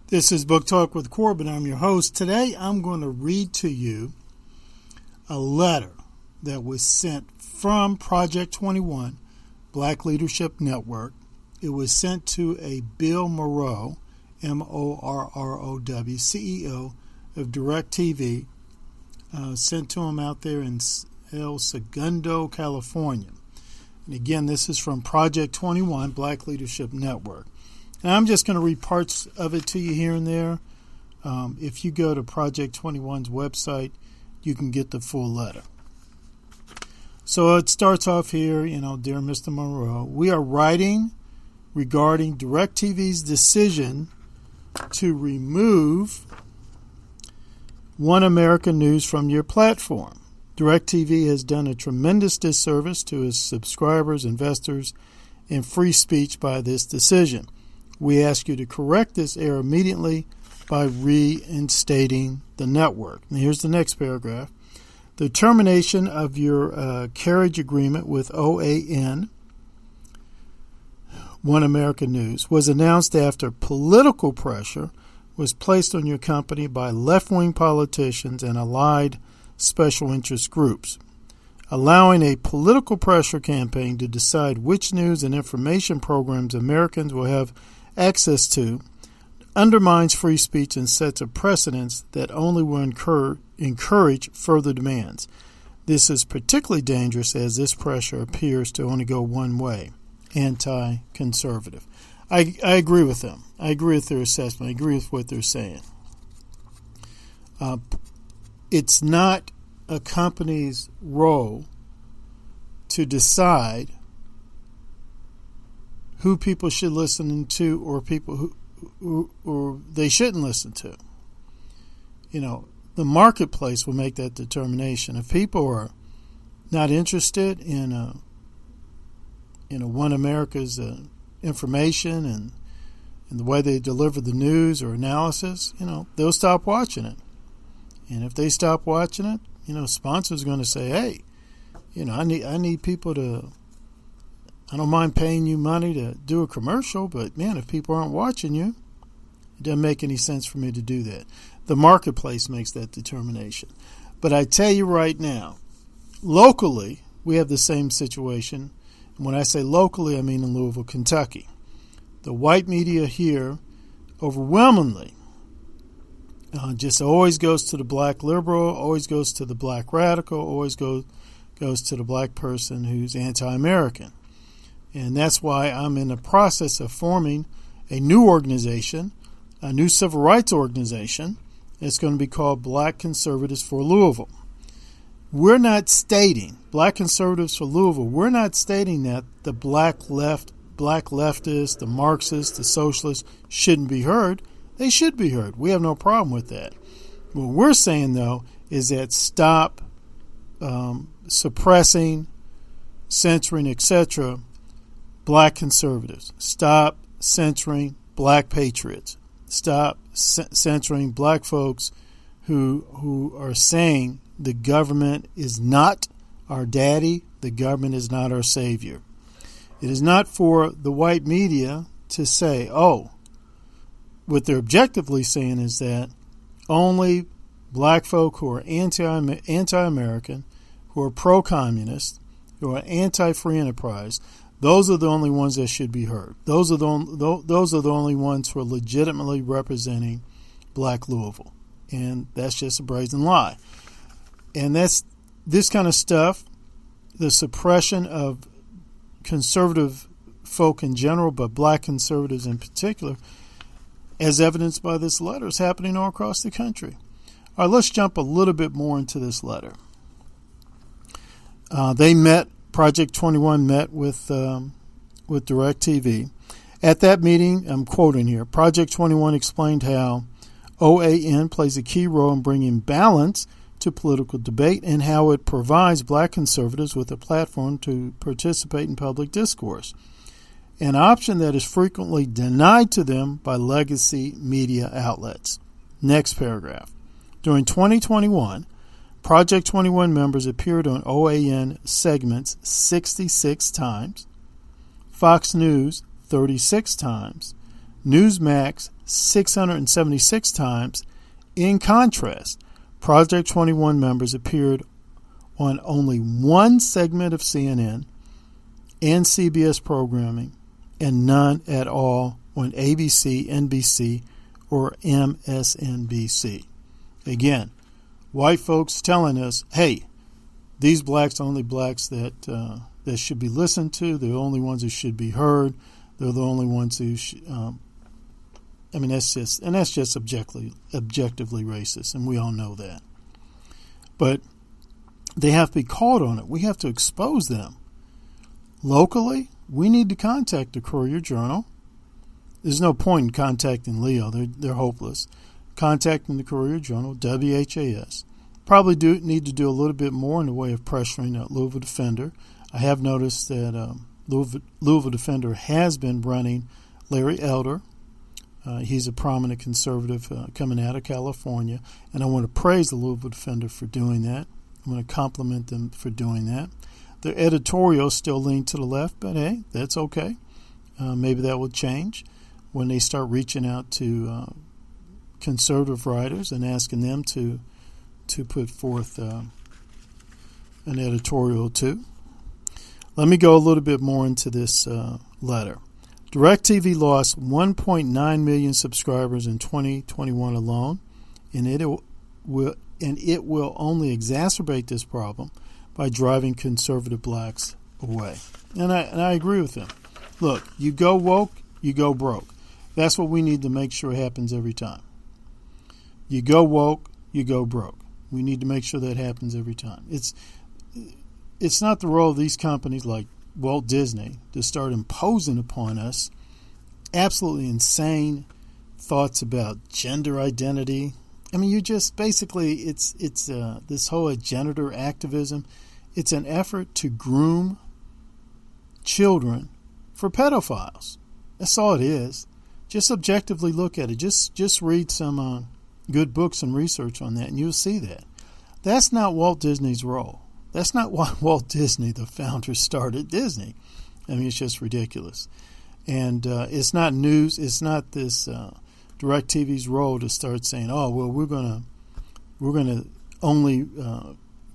This is Book Talk with Corbin. I'm your host. Today I'm going to read to you a letter that was sent from Project 21, Black Leadership Network. It was sent to a Bill Morrow, Morrow, CEO of DirectTV, sent to him out there in El Segundo, California. And again, this is from Project 21, Black Leadership Network. And I'm just going to read parts of it to you here and there. If you go to Project 21's website, you can get the full letter. So it starts off here, dear Mr. Monroe, we are writing regarding DirectTV's decision to remove One America News from your platform. DirectTV has done a tremendous disservice to its subscribers, investors, and free speech by this decision. We ask you to correct this error immediately by reinstating the network. And here's the next paragraph. The termination of your carriage agreement with OAN, One America News, was announced after political pressure was placed on your company by left-wing politicians and allied special interest groups. Allowing a political pressure campaign to decide which news and information programs Americans will have access to undermines free speech and sets a precedence that only will encourage further demands. This is particularly dangerous as this pressure appears to only go one way, anti-conservative. I agree with them. I agree with their assessment. I agree with what they're saying. It's not a company's role to decide who people should listen to or people who or they shouldn't listen to. The marketplace will make that determination. If people are not interested in One America's information and the way they deliver the news or analysis, they'll stop watching it. And if they stop watching it, sponsors are going to say, hey, I need people to. I don't mind paying you money to do a commercial, but man, if people aren't watching you, it doesn't make any sense for me to do that. The marketplace makes that determination. But I tell you right now, locally, we have the same situation. And when I say locally, I mean in Louisville, Kentucky. The white media here overwhelmingly just always goes to the black liberal, always goes to the black radical, always goes to the black person who's anti-American. And that's why I'm in the process of forming a new organization, a new civil rights organization. It's going to be called Black Conservatives for Louisville. We're not stating, Black Conservatives for Louisville, we're not stating that the black leftists, the Marxists, the socialists shouldn't be heard. They should be heard. We have no problem with that. What we're saying, though, is that stop suppressing, censoring, etc., black conservatives. Stop censoring black patriots. Stop censoring black folks who are saying the government is not our daddy, the government is not our savior. It is not for the white media to say, what they're objectively saying is that only black folk who are anti-American, who are pro-communist, who are anti-free enterprise, those are the only ones that should be heard. Those are the only ones who are legitimately representing black Louisville. And that's just a brazen lie. And that's this kind of stuff, the suppression of conservative folk in general, but black conservatives in particular, as evidenced by this letter, is happening all across the country. All right, let's jump a little bit more into this letter. Project 21 met with DirectTV. At that meeting, I'm quoting here, Project 21 explained how OAN plays a key role in bringing balance to political debate and how it provides black conservatives with a platform to participate in public discourse, an option that is frequently denied to them by legacy media outlets. Next paragraph. During 2021, Project 21 members appeared on OAN segments 66 times, Fox News 36 times, Newsmax 676 times. In contrast, Project 21 members appeared on only one segment of CNN and CBS programming, and none at all on ABC, NBC, or MSNBC. Again, white folks telling us, hey, these blacks are only blacks that should be listened to. They're the only ones who should be heard. They're the only ones who that's just objectively racist, and we all know that. But they have to be called on it. We have to expose them. Locally, we need to contact the Courier-Journal. There's no point in contacting Leo. They're hopeless. Contacting the Courier-Journal, WHAS. Probably need to do a little bit more in the way of pressuring that Louisville Defender. I have noticed that Louisville Defender has been running Larry Elder. He's a prominent conservative coming out of California, and I want to praise the Louisville Defender for doing that. I want to compliment them for doing that. Their editorials still lean to the left, but hey, that's okay. Maybe that will change when they start reaching out to conservative writers and asking them to put forth an editorial too. Let me go a little bit more into this letter. DirectTV lost 1.9 million subscribers in 2021 alone, and it will only exacerbate this problem by driving conservative blacks away. And I agree with him. Look, you go woke, you go broke. That's what we need to make sure happens every time. You go woke, you go broke. We need to make sure that happens every time. It's not the role of these companies like Walt Disney to start imposing upon us absolutely insane thoughts about gender identity. I mean, you just basically, it's this whole gender activism. It's an effort to groom children for pedophiles. That's all it is. Just objectively look at it. Just read some good books and research on that, and you'll see that. That's not Walt Disney's role. That's not why Walt Disney, the founder, started Disney. I mean, it's just ridiculous. And it's not news. It's not this DirectTV's role to start saying, "Oh, well, we're gonna only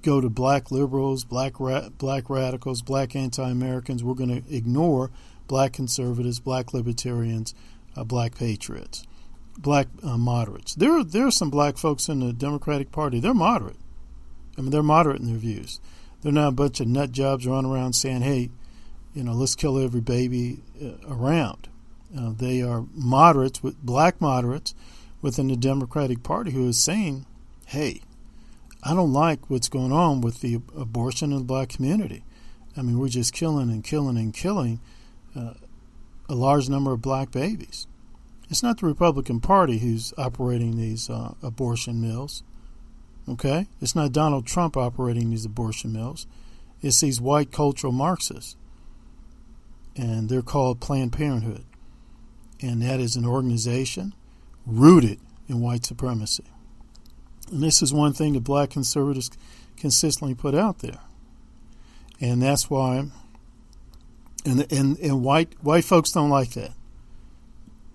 go to black liberals, black radicals, black anti-Americans. We're going to ignore black conservatives, black libertarians, black patriots, black moderates." There are some black folks in the Democratic Party. They're moderate. I mean, they're moderate in their views. They're not a bunch of nut jobs running around saying, hey, let's kill every baby around. They are moderates, black moderates within the Democratic Party who is saying, hey, I don't like what's going on with the abortion in the black community. I mean, we're just killing and killing and killing a large number of black babies. It's not the Republican Party who's operating these abortion mills. Okay? It's not Donald Trump operating these abortion mills. It's these white cultural Marxists. And they're called Planned Parenthood. And that is an organization rooted in white supremacy. And this is one thing that black conservatives consistently put out there. And that's why, and white folks don't like that.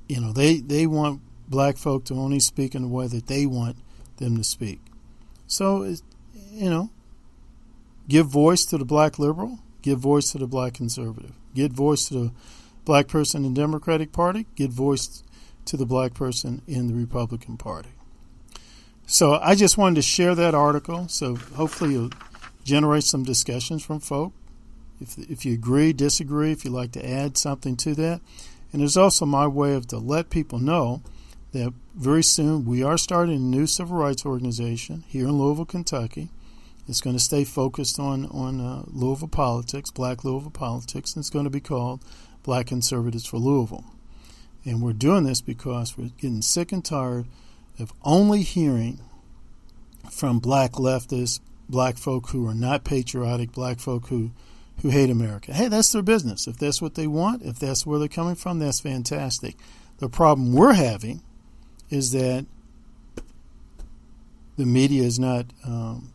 They want black folk to only speak in the way that they want them to speak. So, give voice to the black liberal, give voice to the black conservative, give voice to the black person in the Democratic Party, give voice to the black person in the Republican Party. So I just wanted to share that article, so hopefully you'll generate some discussions from folk. If you agree, disagree, if you'd like to add something to that. And there's also my way of to let people know that very soon we are starting a new civil rights organization here in Louisville, Kentucky. It's going to stay focused on Louisville politics, black Louisville politics, and it's going to be called Black Conservatives for Louisville. And we're doing this because we're getting sick and tired of only hearing from black leftists, black folk who are not patriotic, black folk who hate America. Hey, that's their business. If that's what they want, if that's where they're coming from, that's fantastic. The problem we're having is that the media is not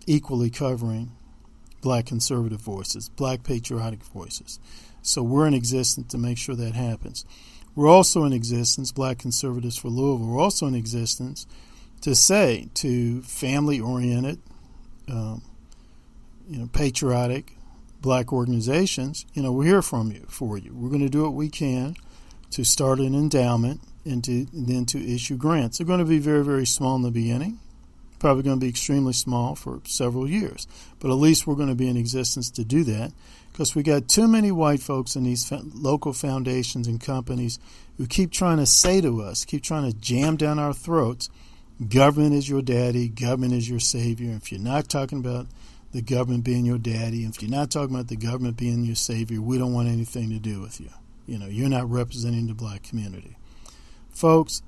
equally covering black conservative voices, black patriotic voices. So we're in existence to make sure that happens. we're also in existence, Black Conservatives for Louisville, we're also in existence to say to family-oriented, patriotic Black organizations, we're here for you. We're going to do what we can to start an endowment and then to issue grants. They're going to be very, very small in the beginning, probably going to be extremely small for several years, but at least we're going to be in existence to do that, because we got too many white folks in these local foundations and companies who keep trying to say to us, keep trying to jam down our throats, government is your daddy, government is your savior. If you're not talking about the government being your daddy, if you're not talking about the government being your savior, we don't want anything to do with you. You're not representing the Black community. Folks,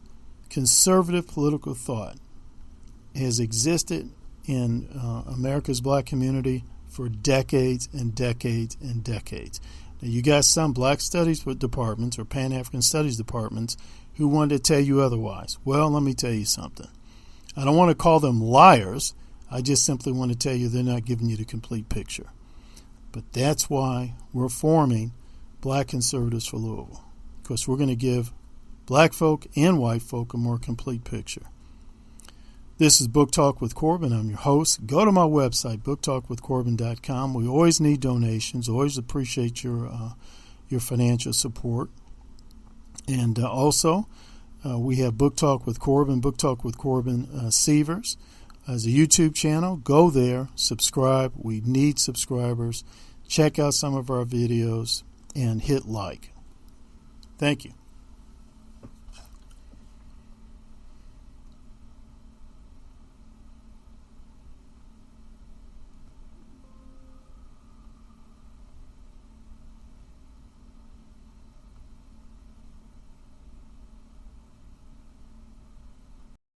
conservative political thought has existed in America's Black community for decades and decades and decades. Now, you got some Black studies departments or Pan-African studies departments who want to tell you otherwise. Well, let me tell you something. I don't want to call them liars. I just simply want to tell you they're not giving you the complete picture. But that's why we're forming Black Conservatives for Louisville, because we're going to give Black folk and white folk a more complete picture. This is Book Talk with Corbin. I'm your host. Go to my website, booktalkwithcorbin.com. We always need donations. Always appreciate your financial support. And also, we have Book Talk with Corbin, Book Talk with Corbin Sievers as a YouTube channel. Go there, subscribe. We need subscribers. Check out some of our videos and hit like. Thank you.